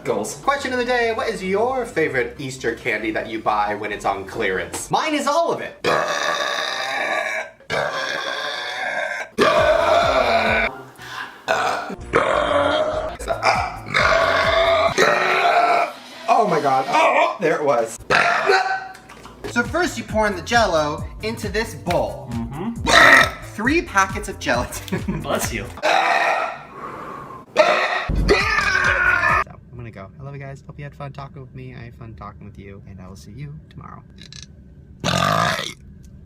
Goals. Question of the day, what is your favorite Easter candy that you buy when it's on clearance? Mine is all of it. Oh my god. Oh, there it was. So first you pour in the Jell-O into this bowl. 3 packets of gelatin. Bless you. I'm gonna go. I love you guys. Hope you had fun talking with me. I had fun talking with you. And I will see you tomorrow.